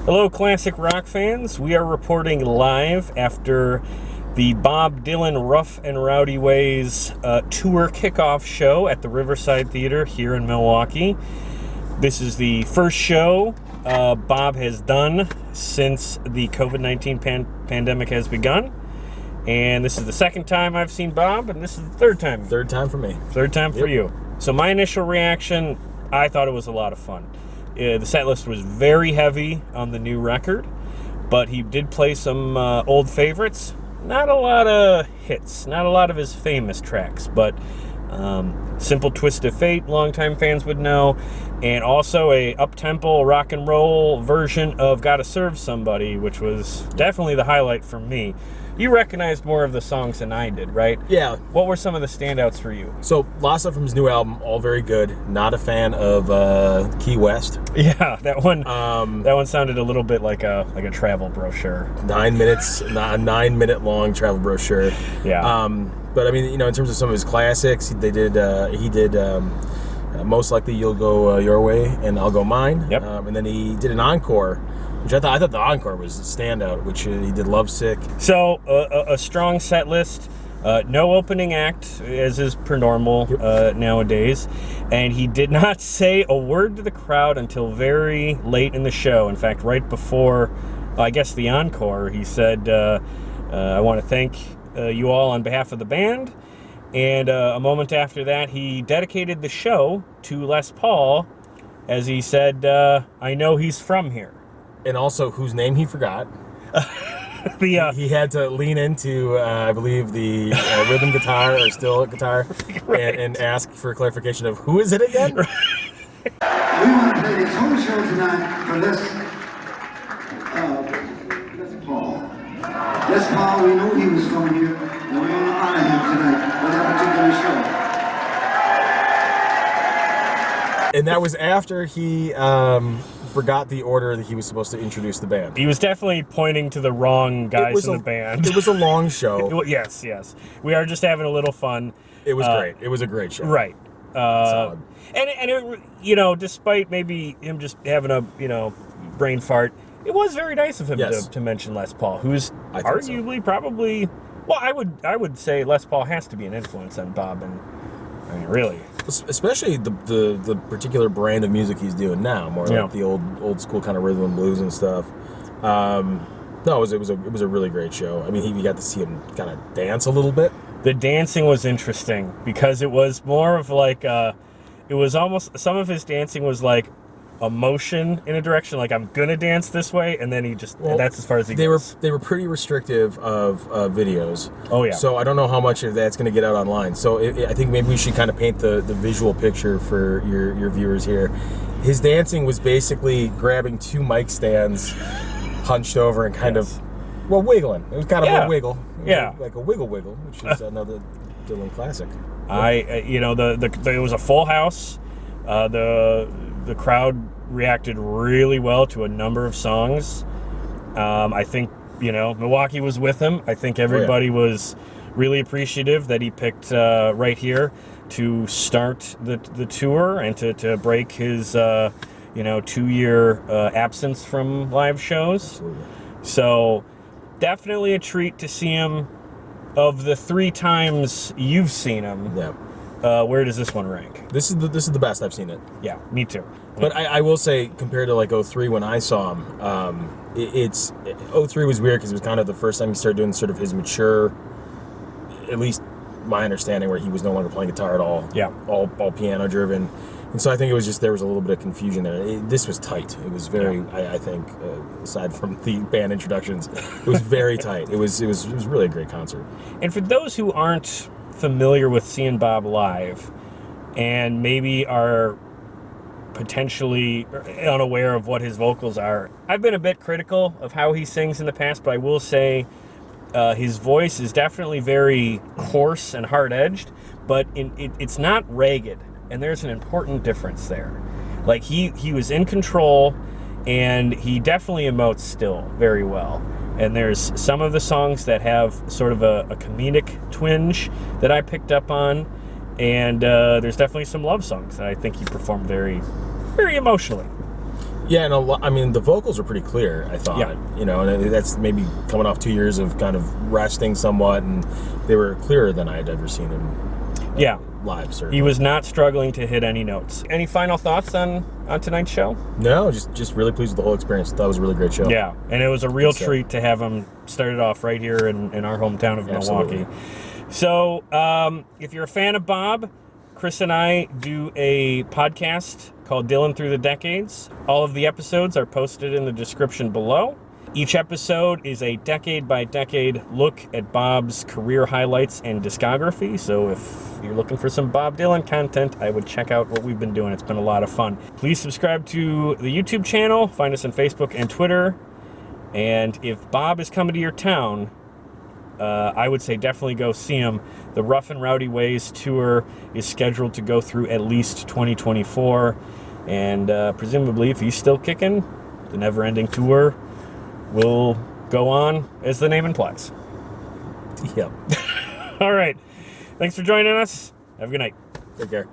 Hello, classic rock fans. We are reporting live after the Bob Dylan Rough and Rowdy Ways tour kickoff show at the Riverside Theater here in Milwaukee. This is the first show Bob has done since the COVID-19 pandemic has begun. And this is the second time I've seen Bob, and this is the third time. Third time for me. Third time for you. So my initial reaction, I thought it was a lot of fun. The set list was very heavy on the new record, but he did play some old favorites. Not a lot of hits, not a lot of his famous tracks, but Simple Twist of Fate, longtime fans would know, and also a up-tempo rock and roll version of Gotta Serve Somebody, which was definitely the highlight for me. You recognized more of the songs than I did, right? Yeah. What were some of the standouts for you? So, lots of stuff from his new album, all very good. Not a fan of Key West. Yeah, that one sounded a little bit like a travel brochure. 9 minutes, a 9-minute long travel brochure. Yeah. But I mean, you know, in terms of some of his classics, he did Most Likely You'll Go Your Way and I'll Go Mine. Yep. And then he did an encore, which I thought the encore was Standout, which he did Lovesick. So a strong set list. No opening act, as is per normal nowadays. And he did not say a word to the crowd until very late in the show. In fact, right before, I guess, the encore, he said, I want to thank you all on behalf of the band. And a moment after that, he dedicated the show to Les Paul, as he said, I know he's from here. And also, whose name he forgot. He had to lean into, I believe, the rhythm guitar or steel guitar, right, and ask for clarification of who is it again? We want to play this whole show tonight for Les Paul. Les Paul, we know he was from here, and we want to honor him tonight for that particular show. And that was after he forgot the order that he was supposed to introduce the band. He was definitely pointing to the wrong guys in the band. It was a long show. Yes. We are just having a little fun. It was great. It was a great show. Right. Solid. And it, you know, despite maybe him just having a, brain fart, it was very nice of him to mention Les Paul, who's arguably probably, well, I would say Les Paul has to be an influence on Bob, and I mean, really. Especially the particular brand of music he's doing now, more like the old school kind of rhythm and blues and stuff. No, it was a really great show. I mean, we got to see him kind of dance a little bit. The dancing was interesting because it was more of like it was almost, some of his dancing was like a motion in a direction, like I'm gonna dance this way, and then he just, that's as far as he goes. They were pretty restrictive of videos. Oh yeah. So I don't know how much of that's gonna get out online. So I think maybe we should kind of paint the visual picture for your viewers here. His dancing was basically grabbing two mic stands, hunched over and kind of wiggling. It was kind of a wiggle. Like a wiggle, which is another Dylan classic. It was a full house. The crowd reacted really well to a number of songs. I think, Milwaukee was with him. I think everybody was really appreciative that he picked right here to start the tour and to break his 2-year absence from live shows. Absolutely. So definitely a treat to see him. Of the 3 times you've seen him, where does this one rank? This is the best I've seen it. Yeah, me too. But I will say, compared to like 03 when I saw him, 03 was weird because it was kind of the first time he started doing sort of his mature, at least my understanding, where he was no longer playing guitar at all. Yeah. All piano driven. And so I think it was just, there was a little bit of confusion there. This was tight. It was very, I think, aside from the band introductions, it was very tight. It was really a great concert. And for those who aren't familiar with seeing Bob live and maybe are potentially unaware of what his vocals are, I've been a bit critical of how he sings in the past, but I will say his voice is definitely very coarse and hard-edged, but it's not ragged. And there's an important difference there. Like, he was in control, and he definitely emotes still very well. And there's some of the songs that have sort of a comedic twinge that I picked up on. And there's definitely some love songs that I think he performed very, very emotionally. Yeah, and I mean, the vocals are pretty clear, I thought. Yeah. You know, and that's maybe coming off 2 years of kind of resting somewhat, and they were clearer than I had ever seen him Yeah. live, certainly. He was not struggling to hit any notes. Any final thoughts on tonight's show? No, just really pleased with the whole experience. Thought it was a really great show. Yeah, and it was a real So- treat to have him started off right here in our hometown of Absolutely. Milwaukee. So, if you're a fan of Bob, Chris and I do a podcast called Dylan Through the Decades. All of the episodes are posted in the description below. Each episode is a decade-by-decade look at Bob's career highlights and discography. So if you're looking for some Bob Dylan content, I would check out what we've been doing. It's been a lot of fun. Please subscribe to the YouTube channel. Find us on Facebook and Twitter. And if Bob is coming to your town, I would say definitely go see him. The Rough and Rowdy Ways tour is scheduled to go through at least 2024. And presumably, if he's still kicking, the never-ending tour will go on as the name implies. Yep. All right. Thanks for joining us. Have a good night. Take care.